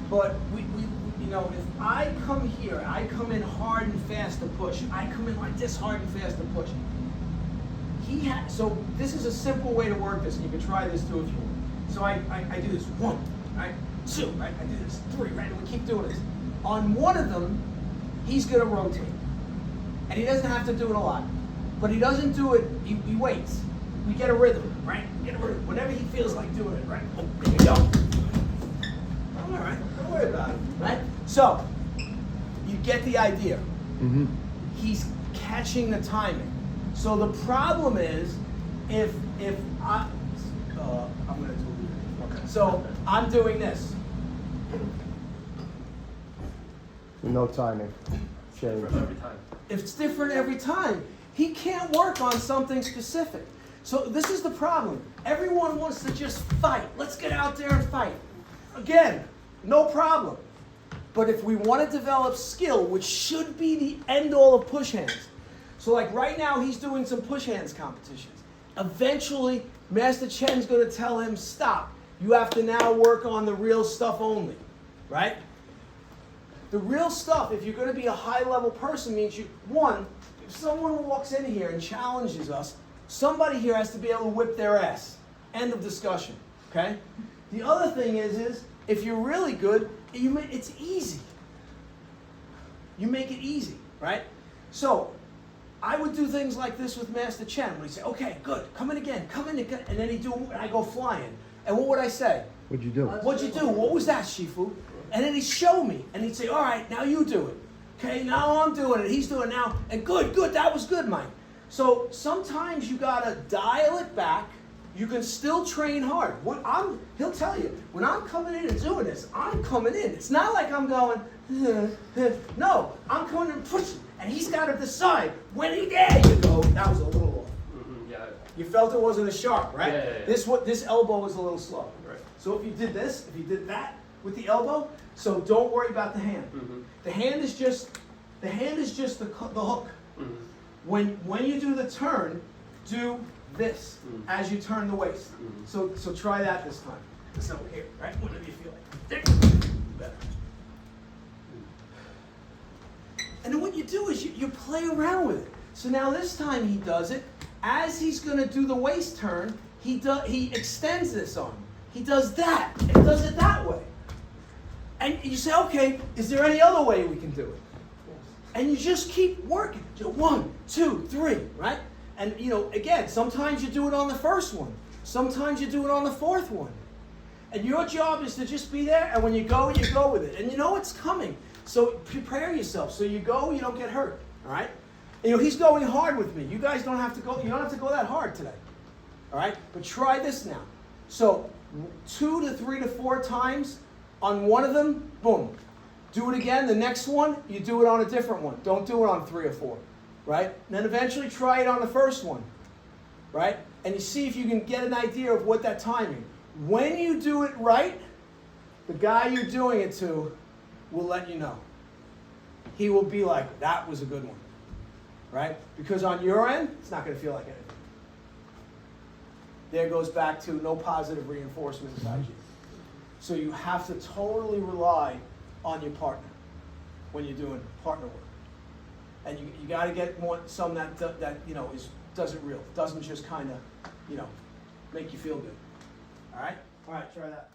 But you know, if I come here, I come in hard and fast to push. I come in like this hard and fast to push. So this is a simple way to work this, and you can try this too if you want. So I do this 1, right? 2, right? I do this 3, right? And we keep doing this. On one of them, he's going to rotate. And he doesn't have to do it a lot. But he doesn't do it, he waits. We get a rhythm, right? Get a rhythm. Whenever he feels like doing it, right? Oh, there you go. All right, don't worry about it, right? So, you get the idea. Mm-hmm. He's catching the timing. So the problem is, if I'm going to do it. Okay. So I'm doing this. No timing. Change. Every time. If it's different every time, he can't work on something specific. So this is the problem. Everyone wants to just fight. Let's get out there and fight. Again, no problem. But if we want to develop skill, which should be the end all of push hands. So like right now, he's doing some push hands competitions. Eventually, Master Chen's going to tell him, stop. You have to now work on the real stuff only, right? The real stuff, if you're going to be a high-level person, means if someone walks in here and challenges us, somebody here has to be able to whip their ass. End of discussion, okay? The other thing is if you're really good, it's easy. You make it easy, right? So, I would do things like this with Master Chen, when he'd say, okay, good, come in again, and then he'd do it, and I go flying. And what would I say? What'd you do? What'd you do? What was that, Shifu? And then he'd show me, and he'd say, all right, now you do it. Okay, now I'm doing it, he's doing it now, and good, that was good, Mike. So sometimes you gotta dial it back. You can still train hard. He'll tell you, when I'm coming in and doing this, I'm coming in. It's not like I'm going, no, I'm coming in and pushing, and he's gotta decide, there you go, that was a little off. Mm-hmm, yeah. You felt it wasn't as sharp, right? Yeah. This elbow was a little slow. Right. So if you did this, if you did that with the elbow, so don't worry about the hand. Mm-hmm. The hand is just the hook. Mm-hmm. When you do the turn, do this as you turn the waist. Mm-hmm. So try that this time. So here, right? Whatever you feel like. There. Better. And then what you do is you play around with it. So now this time he does it. As he's going to do the waist turn, he extends this arm. He does that, and does it that way. And you say, okay, is there any other way we can do it? And you just keep working. 1, 2, 3, right? And again, sometimes you do it on the first one. Sometimes you do it on the fourth one. And your job is to just be there, and when you go with it. And you know it's coming. So prepare yourself. So you go, you don't get hurt. All right? And, he's going hard with me. You guys don't have to go. You don't have to go that hard today. All right? But try this now. So 2 to 3 to 4 times on one of them. Boom. Do it again. The next one, you do it on a different one. Don't do it on 3 or 4. Right? And then eventually try it on the first one. Right? And you see if you can get an idea of what that timing. When you do it right, the guy you're doing it to will let you know. He will be like, that was a good one. Right? Because on your end, it's not going to feel like anything. There goes back to no positive reinforcement inside you. So you have to totally rely on your partner when you're doing partner work. And you got to get some that does it real. Doesn't just kind of, make you feel good. All right? All right, try that.